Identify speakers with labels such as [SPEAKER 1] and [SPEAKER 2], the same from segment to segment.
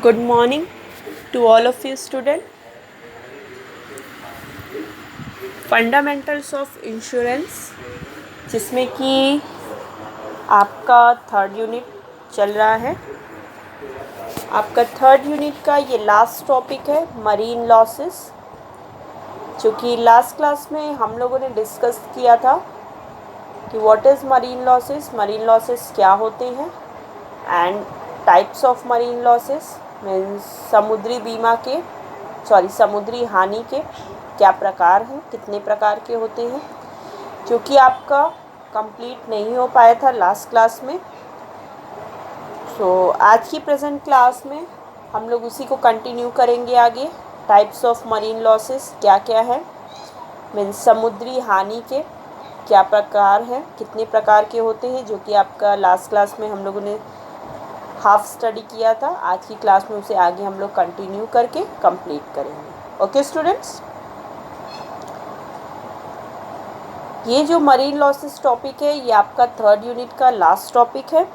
[SPEAKER 1] Good morning to all of you students. Fundamentals of insurance, जिसमें कि आपका third unit चल रहा है। आपका थर्ड यूनिट का ये लास्ट टॉपिक है मरीन लॉसेस, जो कि लास्ट क्लास में हम लोगों ने डिस्कस किया था कि व्हाट इज़ मरीन लॉसेस क्या होते हैं and types of marine losses means समुद्री हानि के क्या प्रकार हैं, कितने प्रकार के होते हैं, जो कि आपका कंप्लीट नहीं हो पाया था लास्ट क्लास में। आज की प्रेजेंट क्लास में हम लोग उसी को कंटिन्यू करेंगे आगे। टाइप्स ऑफ मरीन लॉसेस क्या क्या है, मीन्स समुद्री हानि के क्या प्रकार हैं, कितने प्रकार के होते हैं, जो कि आपका लास्ट क्लास में हम लोगों ने हाफ स्टडी किया था। आज की क्लास में उसे आगे हम लोग कंटिन्यू करके कंप्लीट करेंगे। ओके स्टूडेंट्स, ये जो मरीन लॉसेस टॉपिक है ये आपका थर्ड यूनिट का लास्ट टॉपिक है।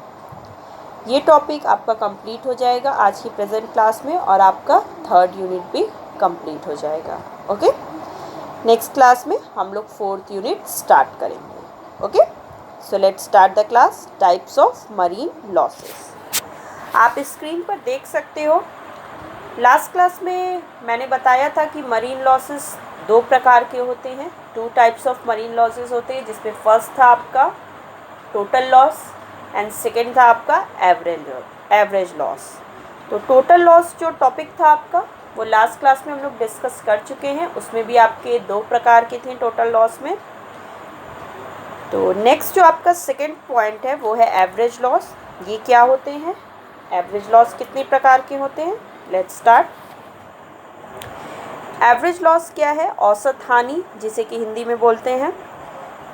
[SPEAKER 1] ये टॉपिक आपका कंप्लीट हो जाएगा आज की प्रेजेंट क्लास में और आपका थर्ड यूनिट भी कंप्लीट हो जाएगा। ओके, नेक्स्ट क्लास में हम लोग फोर्थ यूनिट स्टार्ट करेंगे। Okay, so let's start the class. Types of marine losses आप स्क्रीन पर देख सकते हो। लास्ट क्लास में मैंने बताया था कि मरीन लॉसेस दो प्रकार के होते हैं, to types of marine losses होते हैं, जिसमें फर्स्ट था आपका टोटल लॉस एंड सेकेंड था आपका एवरेज लॉस। तो टोटल लॉस जो टॉपिक था आपका वो लास्ट क्लास में हम लोग डिस्कस कर चुके हैं। उसमें भी आपके दो प्रकार के थे टोटल लॉस में। तो नेक्स्ट जो आपका सेकेंड पॉइंट है वो है एवरेज लॉस। ये क्या होते हैं, एवरेज लॉस कितने प्रकार के होते हैं, लेट्स स्टार्ट। एवरेज लॉस क्या है, औसत हानि, जिसे कि हिंदी में बोलते हैं।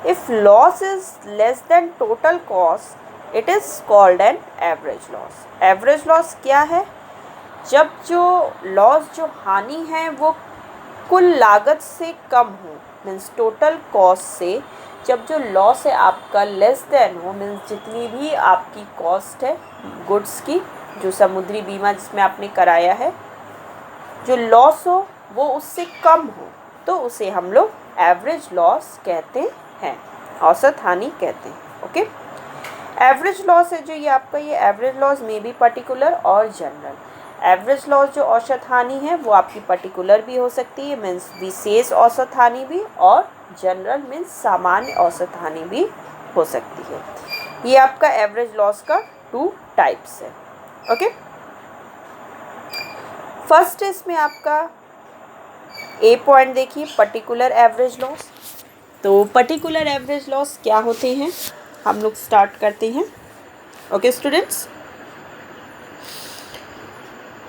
[SPEAKER 1] If loss is less than total cost it is called an average loss. Average loss क्या है, जब जो लॉस जो हानि है वो कुल लागत से कम हो, मीन्स टोटल कॉस्ट से जब जो लॉस है आपका लेस देन हो, मीन्स जितनी भी आपकी कॉस्ट है गुड्स की, जो समुद्री बीमा जिसमें आपने कराया है, जो लॉस हो वो उससे कम हो, तो उसे हम लोग एवरेज लॉस कहते हैं, औसत हानि कहते हैं। ओके, एवरेज लॉस है जो ये आपका, ये एवरेज लॉस में भी पर्टिकुलर और जनरल। एवरेज लॉस जो औसत हानि है वो आपकी पर्टिकुलर भी हो सकती है, मीन्स विशेष औसत हानि भी, और जनरल मीन्स सामान्य औसत हानि भी हो सकती है। ये आपका एवरेज लॉस का टू टाइप्स है। ओके, फर्स्ट इसमें आपका ए पॉइंट देखिए, पर्टिकुलर एवरेज लॉस। तो पर्टिकुलर एवरेज लॉस क्या होते हैं हम लोग स्टार्ट करते हैं। ओके स्टूडेंट्स,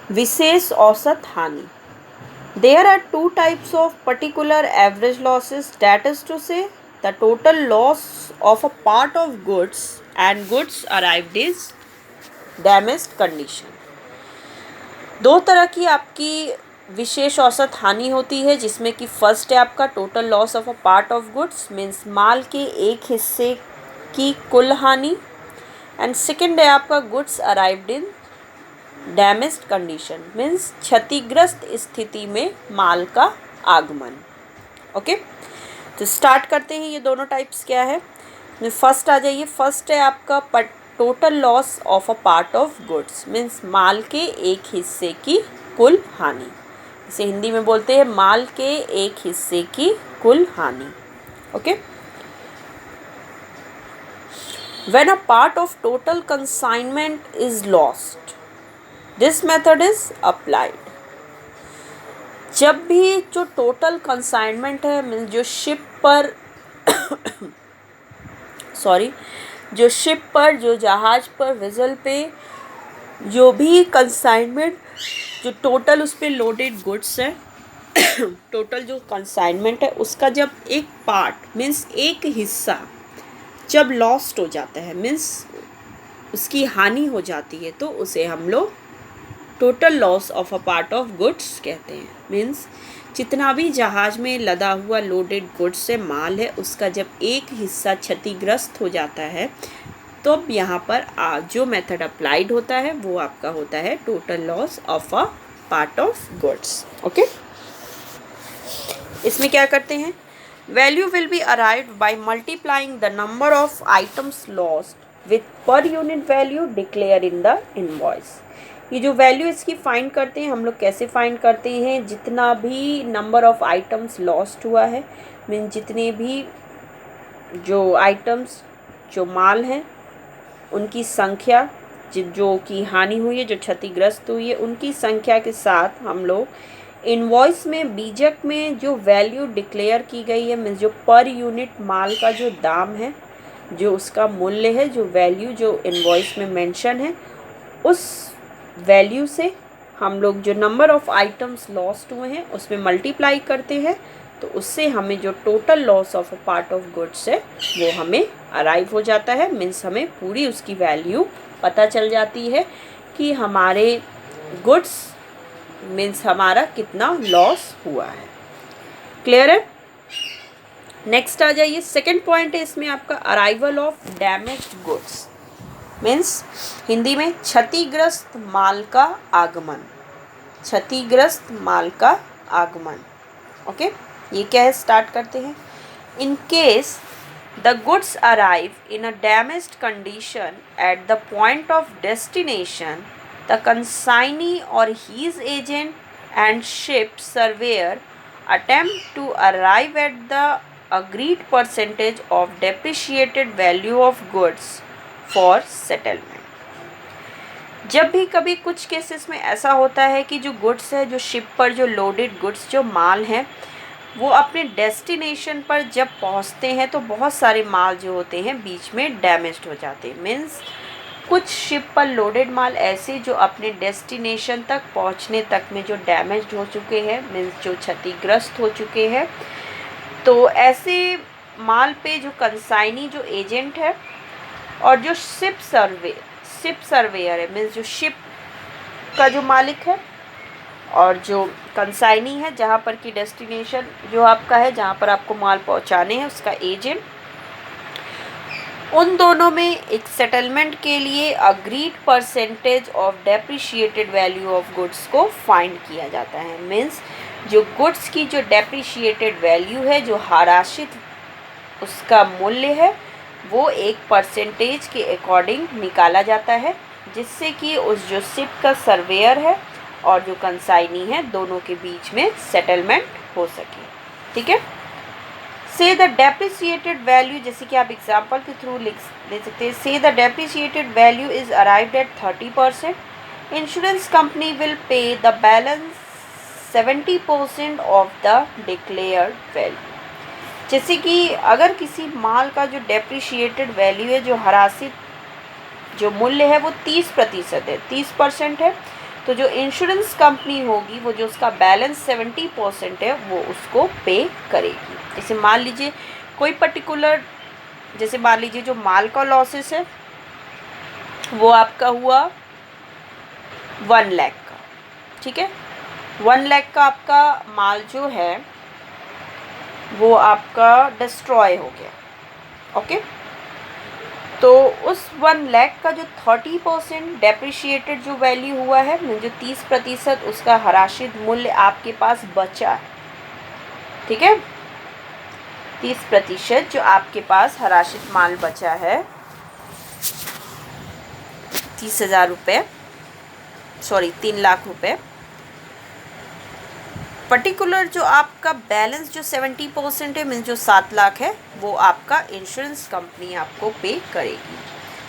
[SPEAKER 1] विशेष औसत हानि। There are two types of particular average losses, that is to say the total loss of a part of goods and goods arrived is damaged condition. दो तरह की आपकी विशेष औसत हानि होती है, जिसमें कि फर्स्ट है आपका total loss of a part of goods, means माल के एक हिस्से की कुल हानि, एंड सेकेंड है आपका goods arrived in damaged condition, means क्षतिग्रस्त स्थिति में माल का आगमन। ओके, तो स्टार्ट करते हैं। ये दोनों टाइप्स क्या है, फर्स्ट आ जाइए। फर्स्ट है आपका total loss of a part of goods, means माल के एक हिस्से की कुल हानि, इसे हिंदी में बोलते हैं माल के एक हिस्से की कुल हानि। Okay, when a part of total consignment is lost this method is applied. जब भी जो टोटल कंसाइनमेंट है, मीन्स जो शिप पर जो जहाज पर वेसल पे जो भी कंसाइनमेंट, जो टोटल उस पर लोडेड गुड्स है टोटल जो कंसाइनमेंट है उसका जब एक पार्ट मीन्स एक हिस्सा जब लॉस्ट हो जाता है, मीन्स उसकी हानि हो जाती है, तो उसे हम लोग total loss of a part of goods कहते हैं। मीन्स जितना भी जहाज में लदा हुआ लोडेड गुड्स से माल है, उसका जब एक हिस्सा क्षतिग्रस्त हो जाता है तो अब यहाँ पर जो मेथड अप्लाइड होता है वो आपका होता है total loss of a part of goods. Okay, इसमें क्या करते हैं, value will be arrived by multiplying the number of items lost with per unit value declare in the invoice. ये जो वैल्यू इसकी फाइंड करते हैं हम लोग, कैसे फाइंड करते हैं, जितना भी नंबर ऑफ आइटम्स लॉस्ट हुआ है, मीन जितने भी जो आइटम्स जो माल हैं उनकी संख्या, जो कि हानि हुई है, जो क्षतिग्रस्त हुई है, उनकी संख्या के साथ हम लोग इनवॉइस में बीजक में जो वैल्यू डिक्लेयर की गई है, मीन्स जो पर यूनिट माल का जो दाम है, जो उसका मूल्य है, जो वैल्यू जो इनवॉइस में मेंशन है, उस वैल्यू से हम लोग जो नंबर ऑफ आइटम्स लॉस्ट हुए हैं उसमें मल्टीप्लाई करते हैं, तो उससे हमें जो total loss of a part of goods है वो हमें अराइव हो जाता है। मीन्स हमें पूरी उसकी वैल्यू पता चल जाती है कि हमारे गुड्स मीन्स हमारा कितना लॉस हुआ है। क्लियर है? नेक्स्ट आ जाइए, सेकंड पॉइंट है इसमें आपका arrival of damaged goods, means Hindi में क्षतिग्रस्त माल का आगमन। क्षतिग्रस्त माल का आगमन। ओके, ये क्या है, स्टार्ट करते हैं। In case the goods arrive in a damaged condition at the point of destination, the consignee or his agent and ship surveyor attempt to arrive at the agreed percentage of depreciated value of goods for settlement। जब भी कभी कुछ cases में ऐसा होता है कि जो गुड्स है, जो शिप पर जो लोडेड गुड्स जो माल हैं, वो अपने डेस्टिनेशन पर जब पहुंचते हैं तो बहुत सारे माल जो होते हैं बीच में डैमेज्ड हो जाते हैं। मीन्स कुछ शिप पर लोडेड माल ऐसे जो अपने डेस्टिनेशन तक पहुंचने तक में जो डैमेज्ड हो चुके हैं, मीन्स जो क्षतिग्रस्त हो चुके हैं, तो ऐसे माल पे जो कंसाइनी जो एजेंट है और जो शिप सर्वेयर है, मीन्स जो शिप का जो मालिक है और जो कंसाइनी है, जहाँ पर की डेस्टिनेशन जो आपका है, जहाँ पर आपको माल पहुँचाने हैं, उसका एजेंट, उन दोनों में एक सेटलमेंट के लिए agreed percentage of depreciated value of goods को फाइंड किया जाता है। मीन्स जो गुड्स की जो डेप्रिशिएटेड वैल्यू है, जो हराशित उसका मूल्य है, वो एक परसेंटेज के अकॉर्डिंग निकाला जाता है, जिससे कि उस जो शिप का सर्वेयर है और जो कंसाइनी है दोनों के बीच में सेटलमेंट हो सके। ठीक है, से द डेप्रिसिएटेड वैल्यू, जैसे कि आप एग्जाम्पल के थ्रू ले सकते हैं, से the depreciated value is arrived at 30%, insurance company will pay the balance 70% of the declared value. जैसे कि अगर किसी माल का जो डेप्रिशिएटेड वैल्यू है, जो हरासित जो मूल्य है, वो 30% है, 30% है, तो जो इंश्योरेंस कंपनी होगी वो जो उसका बैलेंस 70% है वो उसको पे करेगी। जैसे मान लीजिए कोई पर्टिकुलर, जैसे मान लीजिए जो माल का लॉसेस है वो आपका हुआ 1 लाख का। ठीक है, 1 लाख का आपका माल जो है वो आपका डिस्ट्रॉय हो गया। ओके, तो उस 1 लाख का जो 30% डेप्रिशिएटेड जो वैल्यू हुआ है, जो 30% उसका हराशित मूल्य आपके पास बचा है। ठीक है, 30% जो आपके पास हराशित माल बचा है, 30,000 रुपये, सॉरी 3 लाख रुपए, पर्टिकुलर जो आपका बैलेंस जो 70% है, मीन्स जो 7 लाख है, वो आपका इंश्योरेंस कंपनी आपको पे करेगी।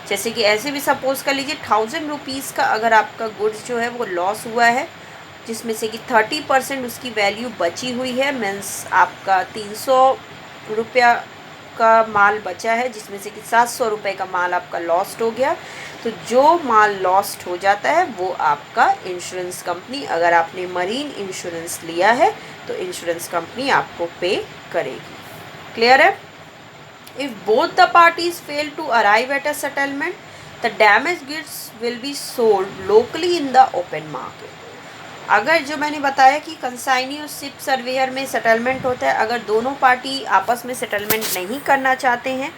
[SPEAKER 1] जैसे कि ऐसे भी सपोज कर लीजिए 1000 रुपीज़ का अगर आपका गुड्स जो है वो लॉस हुआ है, जिसमें से कि 30% उसकी वैल्यू बची हुई है, मीन्स आपका 300 रुपया का माल बचा है, जिसमें से कि 700 रुपये का माल आपका लॉस्ट हो गया। तो जो माल लॉस्ट हो जाता है वो आपका इंश्योरेंस कंपनी, अगर आपने मरीन इंश्योरेंस लिया है तो इंश्योरेंस कंपनी आपको पे करेगी। क्लियर है? If both the parties fail to arrive at a settlement, the damage goods will be sold locally in the open market. अगर जो मैंने बताया कि कंसाइनी और शिप सर्वेयर में सेटलमेंट होता है, अगर दोनों पार्टी आपस में सेटलमेंट नहीं करना चाहते हैं,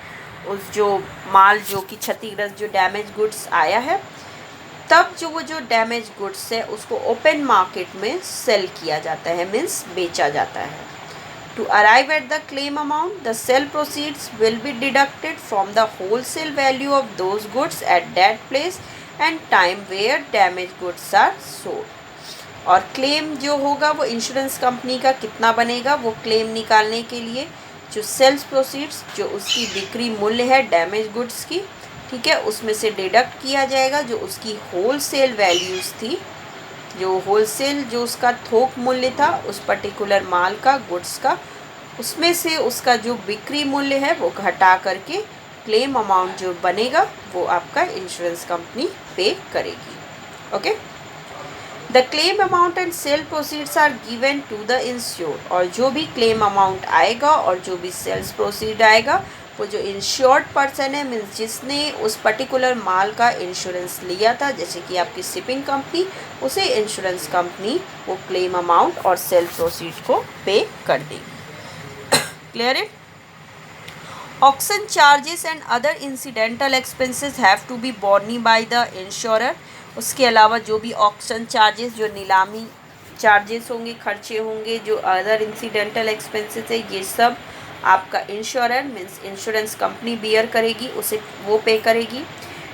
[SPEAKER 1] उस जो माल जो कि क्षतिग्रस्त जो डैमेज गुड्स आया है, तब जो वो जो डैमेज गुड्स है उसको ओपन मार्केट में सेल किया जाता है, मीन्स बेचा जाता है। To arrive at the claim amount, the sale proceeds will be deducted from the wholesale value of those goods at that place and time where damaged goods are sold. और claim जो होगा वो insurance company का कितना बनेगा, वो claim निकालने के लिए जो सेल्स प्रोसीड्स जो उसकी बिक्री मूल्य है डैमेज गुड्स की, ठीक है, उसमें से डिडक्ट किया जाएगा जो उसकी होलसेल वैल्यूज़ थी, जो होलसेल जो उसका थोक मूल्य था उस पर्टिकुलर माल का, गुड्स का, उसमें से उसका जो बिक्री मूल्य है वो घटा करके क्लेम अमाउंट जो बनेगा वो आपका इंश्योरेंस कंपनी पे करेगी। Okay, the claim amount and sale proceeds are given to the insured. और जो भी क्लेम अमाउंट आएगा और जो भी सेल्स प्रोसीड आएगा वो जो इंश्योर्ड पर्सन है, मीन्स जिसने उस पर्टिकुलर माल का इंश्योरेंस लिया था, जैसे कि आपकी शिपिंग कंपनी, उसे इंश्योरेंस कंपनी वो क्लेम अमाउंट और सेल प्रोसीड को पे कर देगी। Clear it? Auction charges and other incidental expenses have to be borne by the insurer. उसके अलावा जो भी ऑक्शन चार्जेस, जो नीलामी चार्जेस होंगे, खर्चे होंगे, जो अदर इंसिडेंटल एक्सपेंसेस है, ये सब आपका insurer means insurance company bear करेगी, उसे वो पे करेगी।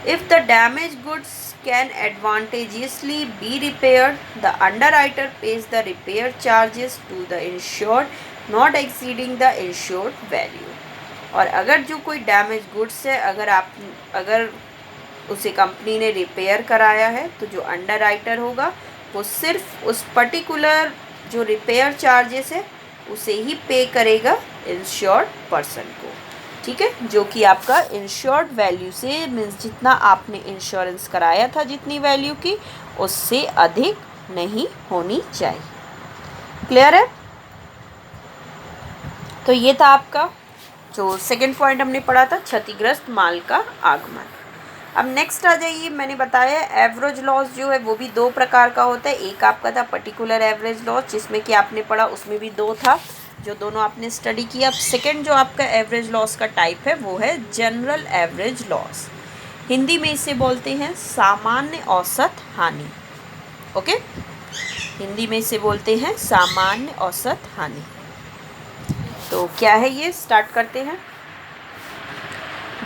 [SPEAKER 1] If the damage goods can advantageously be repaired, the underwriter pays the repair charges to the insured not exceeding the insured value. और अगर जो कोई डैमेज गुड्स है, अगर उसे कंपनी ने रिपेयर कराया है, तो जो अंडरराइटर होगा वो सिर्फ उस पर्टिकुलर जो रिपेयर चार्जेस है उसे ही पे करेगा इंश्योर्ड पर्सन को, ठीक है, जो कि आपका इंश्योर्ड वैल्यू से मीन्स जितना आपने इंश्योरेंस कराया था जितनी वैल्यू की, उससे अधिक नहीं होनी चाहिए। क्लियर है? तो ये था आपका जो सेकंड पॉइंट हमने पढ़ा था, क्षतिग्रस्त माल का आगमन। अब नेक्स्ट आ जाइए, मैंने बताया एवरेज लॉस जो है वो भी दो प्रकार का होता है। एक आपका था पर्टिकुलर एवरेज लॉस, जिसमें कि आपने पढ़ा, उसमें भी दो था, जो दोनों आपने स्टडी किया। अब सेकंड जो आपका एवरेज लॉस का टाइप है वो है जनरल एवरेज लॉस। हिंदी में इसे बोलते हैं सामान्य औसत हानि। ओके, हिंदी में इसे बोलते हैं सामान्य औसत हानि। तो क्या है ये, स्टार्ट करते हैं।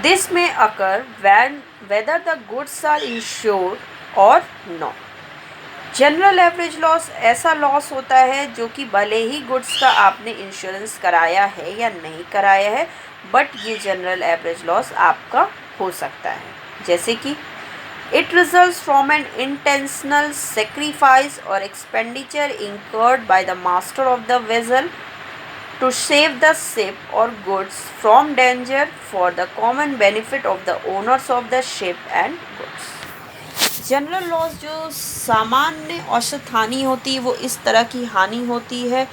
[SPEAKER 1] दिस में अकर whether the goods are insured or not। General average loss ऐसा लॉस होता है जो कि भले ही गुड्स का आपने इंश्योरेंस कराया है या नहीं कराया है, बट ये जनरल एवरेज लॉस आपका हो सकता है। जैसे कि it results from an intentional sacrifice or expenditure incurred by the master of the vessel to save the ship or goods from danger for the common benefit of the owners of the ship and goods। General loss जो सामान्य औसत हानि होती है वो इस तरह की हानि होती है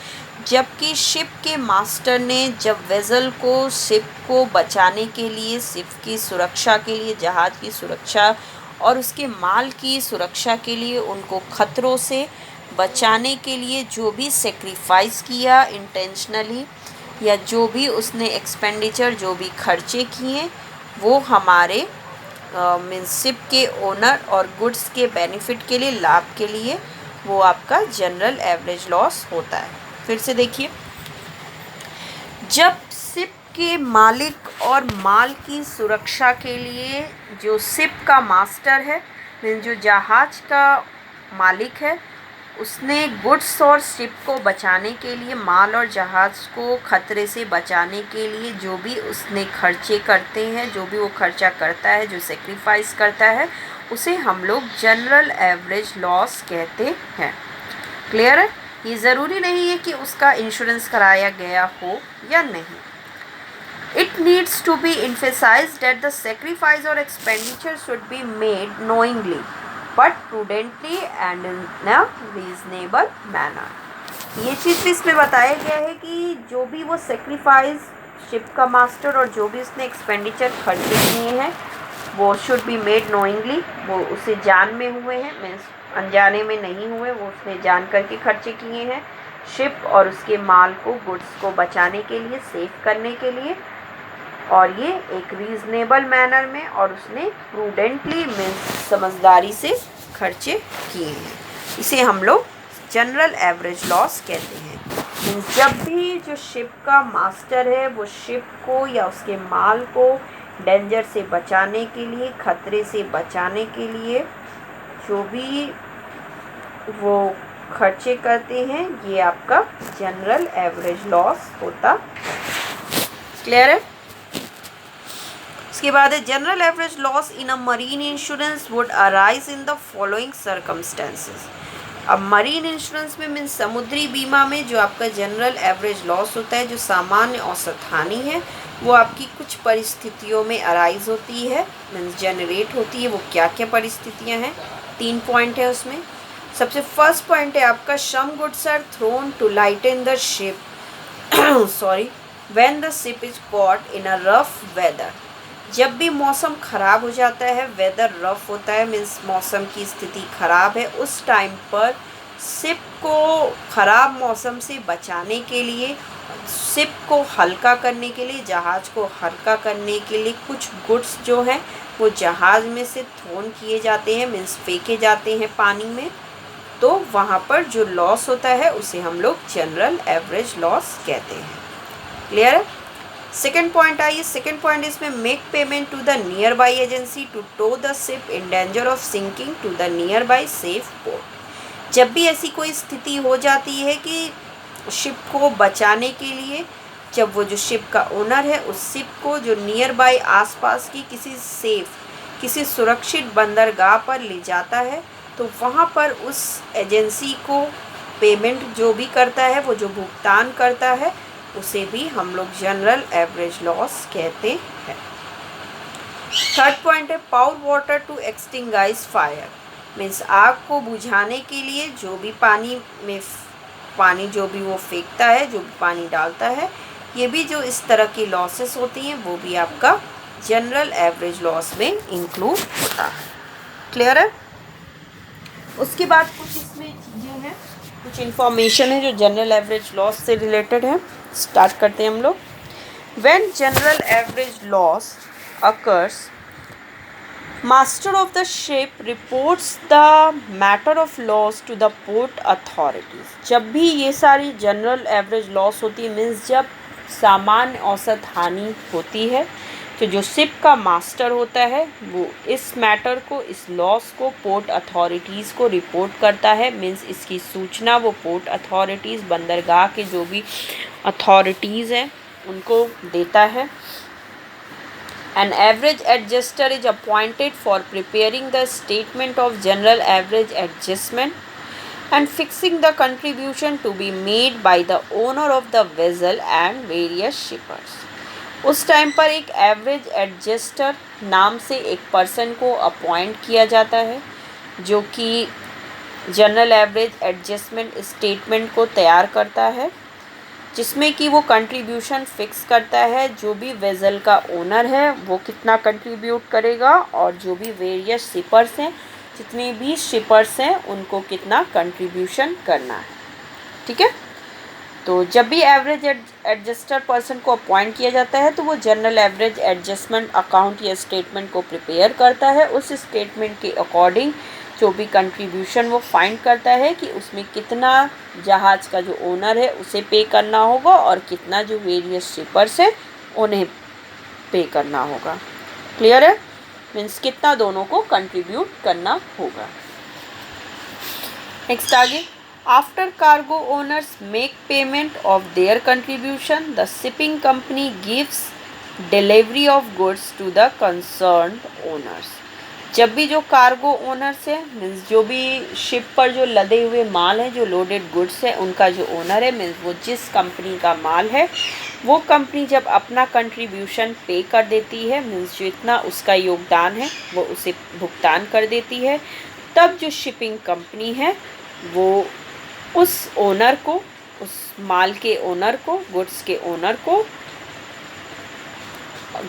[SPEAKER 1] जबकि शिप के मास्टर ने जब वेसल को शिप को बचाने के लिए, शिप की सुरक्षा के लिए, जहाज़ की सुरक्षा और उसके माल की सुरक्षा के लिए, उनको खतरों से बचाने के लिए जो भी सेक्रीफाइस किया इंटेंशनली, या जो भी उसने एक्सपेंडिचर, जो भी खर्चे किए, वो हमारे मीन्स शिप के ओनर और गुड्स के बेनिफिट के लिए, लाभ के लिए, वो आपका जनरल एवरेज लॉस होता है। फिर से देखिए, जब शिप के मालिक और माल की सुरक्षा के लिए जो शिप का मास्टर है, मीन्स जो जहाज़ का मालिक है, उसने गुड्स और शिप को बचाने के लिए, माल और जहाज़ को खतरे से बचाने के लिए जो भी उसने खर्चे करते हैं, जो भी वो खर्चा करता है, जो सेक्रीफाइस करता है, उसे हम लोग जनरल एवरेज लॉस कहते हैं। क्लियर है? ये ज़रूरी नहीं है कि उसका इंश्योरेंस कराया गया हो या नहीं। It needs to be emphasized that the sacrifice or expenditure should be made knowingly but prudently and in a reasonable manner। ये चीज़ भी इसमें बताया गया है कि जो भी वो सेक्रीफाइस शिप का मास्टर और जो भी उसने एक्सपेंडिचर खर्चे किए हैं वो शुड बी मेड नोइंगली, वो उसे जान में हुए हैं, मीन्स अनजाने में नहीं हुए, वो उसने जान करके खर्चे किए हैं शिप और उसके माल को, गुड्स को बचाने के लिए, सेफ करने के लिए, और ये एक रीजनेबल मैनर में और उसने प्रूडेंटली मीन्स समझदारी से खर्चे किए हैं। इसे हम लोग जनरल एवरेज लॉस कहते हैं। मीन्स जब भी जो शिप का मास्टर है वो शिप को या उसके माल को डेंजर से बचाने के लिए, खतरे से बचाने के लिए जो भी वो खर्चे करते हैं, ये आपका जनरल एवरेज लॉस होता। क्लियर है? इसके बाद है general average loss in a marine insurance would arise in the following circumstances. अब मरीन इंश्योरेंस में मीन्स समुद्री बीमा में जो आपका जनरल एवरेज लॉस होता है, जो सामान्य औसत हानि है, वो आपकी कुछ परिस्थितियों में अराइज होती है, मीन्स जनरेट होती है। वो क्या क्या परिस्थितियां हैं? 3 पॉइंट है उसमें। सबसे फर्स्ट पॉइंट है आपका some goods are thrown to lighten the ship sorry when the ship is caught in a rough weather. जब भी मौसम ख़राब हो जाता है, वेदर रफ होता है, मीन्स मौसम की स्थिति ख़राब है, उस टाइम पर शिप को ख़राब मौसम से बचाने के लिए, शिप को हल्का करने के लिए, जहाज़ को हल्का करने के लिए कुछ गुड्स जो हैं वो जहाज़ में से थ्रोन किए जाते हैं, मीन्स फेंके जाते हैं पानी में। तो वहाँ पर जो लॉस होता है उसे हम लोग जनरल एवरेज लॉस कहते हैं। क्लियर है? सेकेंड पॉइंट आइए। सेकेंड पॉइंट इसमें make payment to the nearby agency to tow the ship in danger of sinking to the nearby safe port. जब भी ऐसी कोई स्थिति हो जाती है कि शिप को बचाने के लिए, जब वो जो शिप का ओनर है उस शिप को जो नियर बाई आसपास की किसी सेफ, किसी सुरक्षित बंदरगाह पर ले जाता है, तो वहाँ पर उस एजेंसी को पेमेंट जो भी करता है, वो जो भुगतान करता है, उसे भी हम लोग जनरल एवरेज लॉस कहते हैं। थर्ड पॉइंट है pour water to extinguish fire. Means आग को बुझाने के लिए जो भी पानी जो भी वो फेंकता है, जो भी पानी डालता है, ये भी जो इस तरह की लॉसेस होती हैं वो भी आपका जनरल एवरेज लॉस में इंक्लूड होता है। क्लियर है? उसके बाद कुछ इसमें चीज़ें हैं, कुछ इन्फॉर्मेशन है जो जनरल एवरेज लॉस से रिलेटेड है। स्टार्ट करते हैं हम लोग। When general average loss occurs, master of the ship reports the matter of loss to the port authorities. जब भी ये सारी जनरल एवरेज लॉस होती है, मीन्स जब सामान्य औसत हानि होती है, तो जो शिप का मास्टर होता है वो इस मैटर को, इस लॉस को पोर्ट अथॉरिटीज़ को रिपोर्ट करता है। मीन्स इसकी सूचना वो पोर्ट अथॉरिटीज़, बंदरगाह के जो भी अथॉरिटीज़ हैं उनको देता है। An average adjuster is appointed for preparing the statement of general average adjustment and fixing the contribution to be made by the owner of the vessel and various shippers. उस time पर एक average adjuster नाम से एक person को appoint किया जाता है, जो कि जनरल एवरेज एडजस्टमेंट स्टेटमेंट को तैयार करता है, जिसमें कि वो कंट्रीब्यूशन फिक्स करता है। जो भी वेसल का ओनर है वो कितना कंट्रीब्यूट करेगा, और जो भी वेरियस शिपर्स हैं, जितने भी शिपर्स हैं, उनको कितना कंट्रीब्यूशन करना है। ठीक है? तो जब भी एवरेज एडजस्टर पर्सन को अपॉइंट किया जाता है, तो वो जनरल एवरेज एडजस्टमेंट अकाउंट या स्टेटमेंट को प्रिपेयर करता है। उस स्टेटमेंट के अकॉर्डिंग जो भी कंट्रीब्यूशन वो फाइंड करता है कि उसमें कितना जहाज़ का जो ओनर है उसे पे करना होगा और कितना जो वेरियस शिपर्स हैं उन्हें पे करना होगा। क्लियर है? मीन्स कितना दोनों को कंट्रीब्यूट करना होगा। नेक्स्ट आगे, after cargo owners make payment of their contribution the shipping company gives delivery of goods to the concerned owners. जब भी जो कार्गो ओनर्स है, मीन्स जो भी शिप पर जो लदे हुए माल है, जो लोडेड गुड्स है, उनका जो ओनर है, मीन्स वो जिस कंपनी का माल है, वो कंपनी जब अपना कंट्रीब्यूशन पे कर देती है, मीन्स जो इतना उसका योगदान है वो उसे भुगतान कर देती है, तब जो शिपिंग कंपनी है वो उस ओनर को, उस माल के ओनर को, गुड्स के ओनर को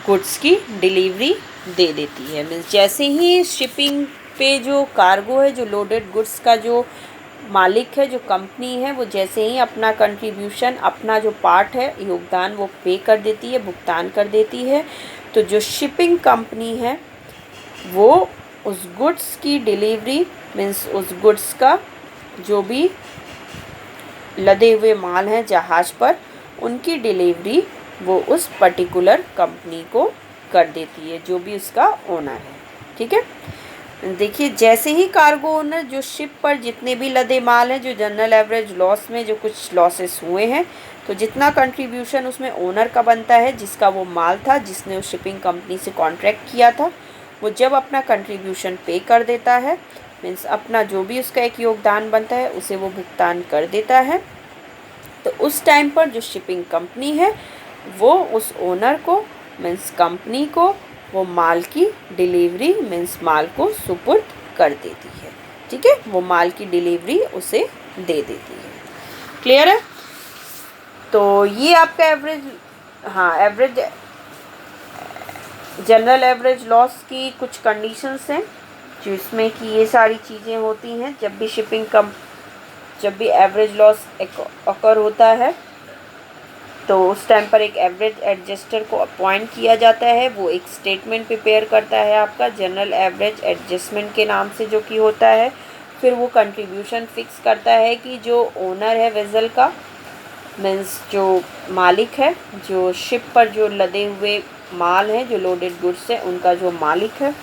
[SPEAKER 1] गुड्स की डिलीवरी दे देती है। मीन्स जैसे ही शिपिंग पे जो कार्गो है, जो लोडेड गुड्स का जो मालिक है, जो कंपनी है, वो जैसे ही अपना कंट्रीब्यूशन, अपना जो पार्ट है योगदान, वो पे कर देती है, भुगतान कर देती है, तो जो शिपिंग कंपनी है वो उस गुड्स की डिलीवरी मीन्स उस गुड्स का जो भी लदे हुए माल हैं जहाज़ पर, उनकी डिलीवरी वो उस पर्टिकुलर कंपनी को कर देती है, जो भी उसका ओनर है। ठीक है, देखिए जैसे ही कार्गो ओनर जो शिप पर जितने भी लदे माल हैं, जो जनरल एवरेज लॉस में जो कुछ लॉसेस हुए हैं, तो जितना कंट्रीब्यूशन उसमें ओनर का बनता है, जिसका वो माल था, जिसने उस शिपिंग कंपनी से कॉन्ट्रैक्ट किया था, वो जब अपना कंट्रीब्यूशन पे कर देता है, मीन्स अपना जो भी उसका एक योगदान बनता है उसे वो भुगतान कर देता है, तो उस टाइम पर जो शिपिंग कंपनी है वो उस ओनर को मीन्स कंपनी को वो माल की डिलीवरी मीन्स माल को सुपुर्द कर देती है। ठीक है, वो माल की डिलीवरी उसे दे देती है। क्लियर है? तो ये आपका एवरेज, हाँ, एवरेज जनरल एवरेज लॉस की कुछ कंडीशंस हैं जिसमें कि ये सारी चीज़ें होती हैं। जब भी एवरेज लॉस अकर होता है तो उस टाइम पर एक एवरेज एडजस्टर को अपॉइंट किया जाता है। वो एक स्टेटमेंट प्रिपेयर करता है आपका जनरल एवरेज एडजस्टमेंट के नाम से, जो कि होता है। फिर वो कंट्रीब्यूशन फिक्स करता है कि जो ओनर है वेसल का, मीन्स जो मालिक है, जो शिप पर जो लदे हुए माल हैं, जो लोडेड गुड्स है, उनका जो मालिक है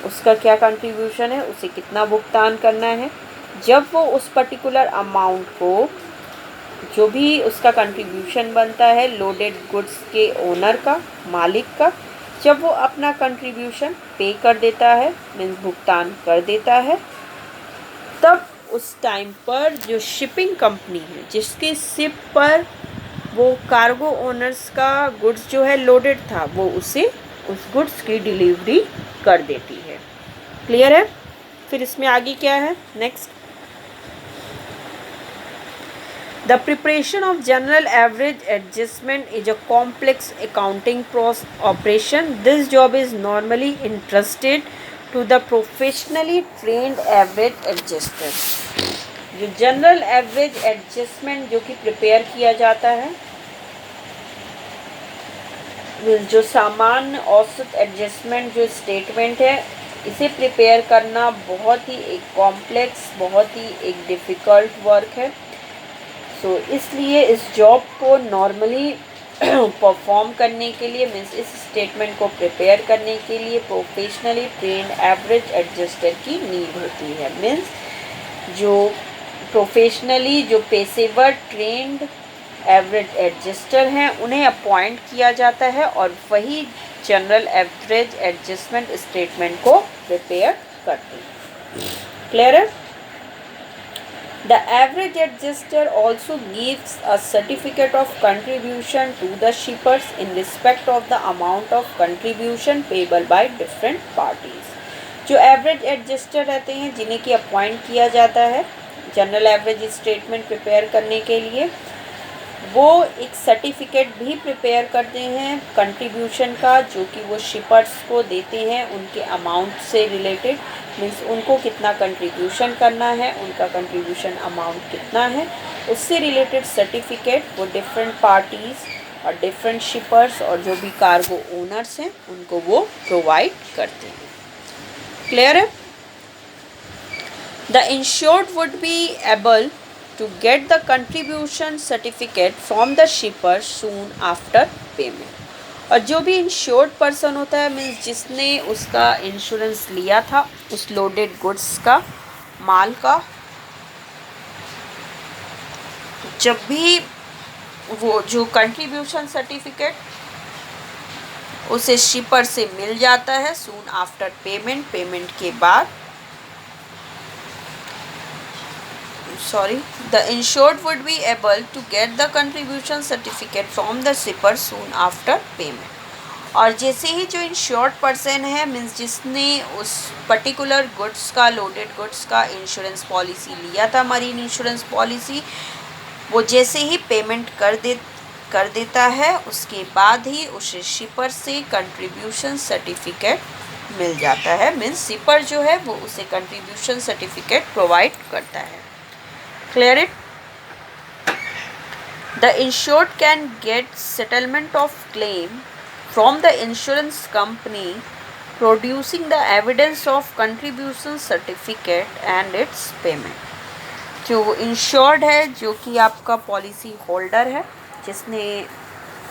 [SPEAKER 1] उसका क्या कंट्रीब्यूशन है, उसे कितना भुगतान करना है। जब वो उस पर्टिकुलर अमाउंट को, जो भी उसका कंट्रीब्यूशन बनता है लोडेड गुड्स के ओनर का, मालिक का, जब वो अपना कंट्रीब्यूशन पे कर देता है मीन्स भुगतान कर देता है, तब उस टाइम पर जो शिपिंग कंपनी है जिसके शिप पर वो कार्गो ओनर्स का गुड्स जो है लोडेड था, वो उसे उस गुड्स की डिलीवरी कर देती है। क्लियर है? फिर इसमें आगे क्या है next, The preparation of general average adjustment is a complex accounting operation. This job is normally entrusted to the professionally trained average adjuster. जो जनरल एवरेज एडजस्टमेंट जो कि प्रिपेयर किया जाता है, जो सामान्य औसत एडजस्टमेंट जो स्टेटमेंट है, इसे प्रिपेयर करना बहुत ही एक कॉम्प्लेक्स, बहुत ही एक डिफ़िकल्ट वर्क है। सो इसलिए इस जॉब को नॉर्मली परफॉर्म करने के लिए मीन्स इस स्टेटमेंट को प्रिपेयर करने के लिए प्रोफेशनली ट्रेंड एवरेज एडजस्टर की नीड होती है। मीन्स जो प्रोफेशनली, जो पेशेवर ट्रेंड एवरेज एडजस्टर हैं, उन्हें अपॉइंट किया जाता है और वही जनरल एवरेज एडजस्टमेंट स्टेटमेंट को प्रिपेयर करते हैं। क्लियर है? The average adjuster also gives a certificate of contribution to the shippers in respect of the amount of contribution payable by different parties. जो एवरेज एडजस्टर रहते हैं, जिन्हें कि appoint किया जाता है जनरल एवरेज स्टेटमेंट प्रिपेयर करने के लिए, वो एक सर्टिफिकेट भी प्रिपेयर करते हैं कंट्रीब्यूशन का, जो कि वो शिपर्स को देते हैं उनके अमाउंट से रिलेटेड, मीन्स उनको कितना कंट्रीब्यूशन करना है, उनका कंट्रीब्यूशन अमाउंट कितना है, उससे रिलेटेड सर्टिफिकेट वो डिफरेंट पार्टीज़ और डिफरेंट शिपर्स और जो भी कार्गो ओनर्स हैं उनको वो प्रोवाइड करते हैं। क्लियर है? The insured would be able to get the contribution certificate from the shipper soon after payment. और जो भी इंश्योर्ड पर्सन होता है मीन्स जिसने उसका इंश्योरेंस लिया था उस लोडेड गुड्स का, माल का, जब भी वो जो कंट्रीब्यूशन सर्टिफिकेट उसे शिपर से मिल जाता है सून आफ्टर पेमेंट, पेमेंट के बाद, the insured would be able to get the contribution certificate from the shipper soon after payment. और जैसे ही जो इंश्योर्ड पर्सन है मीन्स जिसने उस पर्टिकुलर गुड्स का, लोडेड गुड्स का इंश्योरेंस पॉलिसी लिया था, मरीन इंश्योरेंस पॉलिसी, वो जैसे ही पेमेंट कर देता है उसके बाद ही उसे शिपर से कंट्रीब्यूशन सर्टिफिकेट मिल जाता है। मीन्स शिपर जो है वो उसे कंट्रीब्यूशन सर्टिफिकेट प्रोवाइड करता है। Clear it? The insured can get settlement of claim from the insurance company producing the evidence of contribution certificate and its payment. जो इंश्योर्ड है, जो कि आपका पॉलिसी होल्डर है, जिसने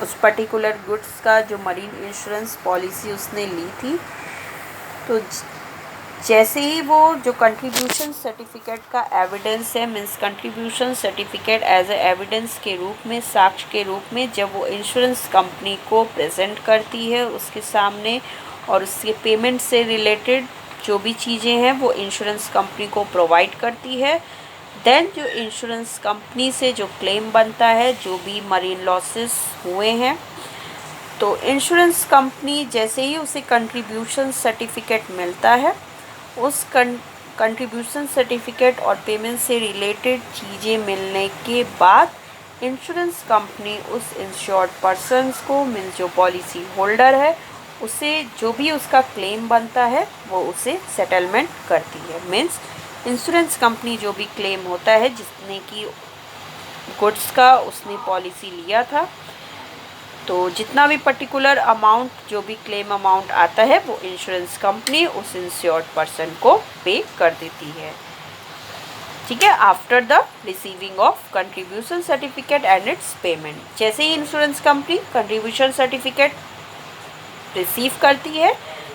[SPEAKER 1] उस पर्टिकुलर गुड्स का जो मरीन इंश्योरेंस पॉलिसी उसने ली थी, तो जैसे ही वो जो कंट्रीब्यूशन सर्टिफिकेट का एविडेंस है, means contribution certificate as a evidence के रूप में, साक्ष्य के रूप में जब वो इंश्योरेंस कंपनी को प्रेजेंट करती है उसके सामने, और उसके पेमेंट से रिलेटेड जो भी चीज़ें हैं वो इंश्योरेंस कंपनी को प्रोवाइड करती है, देन जो इंश्योरेंस कंपनी से जो क्लेम बनता है, जो भी मरीन लॉसेस हुए हैं, तो इंश्योरेंस कंपनी जैसे ही उसे कंट्रीब्यूशन सर्टिफिकेट मिलता है, उस कंट्रीब्यूशन सर्टिफिकेट और पेमेंट से रिलेटेड चीज़ें मिलने के बाद इंश्योरेंस कंपनी उस इंश्योर्ड पर्सन्स को, मीन्स जो पॉलिसी होल्डर है, उसे जो भी उसका क्लेम बनता है वो उसे सेटलमेंट करती है। मीन्स इंश्योरेंस कंपनी जो भी क्लेम होता है, जिसने कि गुड्स का उसने पॉलिसी लिया था, तो जितना भी पर्टिकुलर अमाउंट, जो भी क्लेम अमाउंट आता है, वो इंश्योरेंस कंपनी उस इंश्योर्ड पर्सन को पे कर देती है। ठीक है, after the receiving of contribution certificate and its payment. जैसे ही insurance company contribution certificate receive करती है,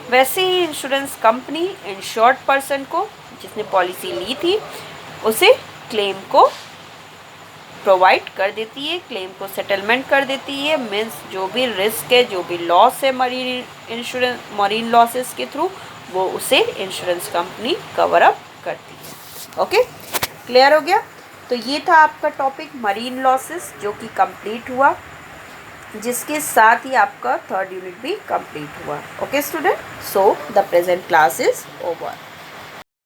[SPEAKER 1] वैसे ही इंश्योरेंस कंपनी इंश्योर्ड पर्सन को, जिसने पॉलिसी ली थी, उसे क्लेम को प्रोवाइड कर देती है, क्लेम को सेटलमेंट कर देती है। मीन्स जो भी रिस्क है, जो भी लॉस है मरीन लॉसेस के थ्रू, वो उसे इंश्योरेंस कंपनी कवर अप करती है। ओके, क्लियर हो गया? तो ये था आपका टॉपिक मरीन लॉसेस, जो कि कंप्लीट हुआ, जिसके साथ ही आपका थर्ड यूनिट भी कंप्लीट हुआ। Okay student, so the present class is over.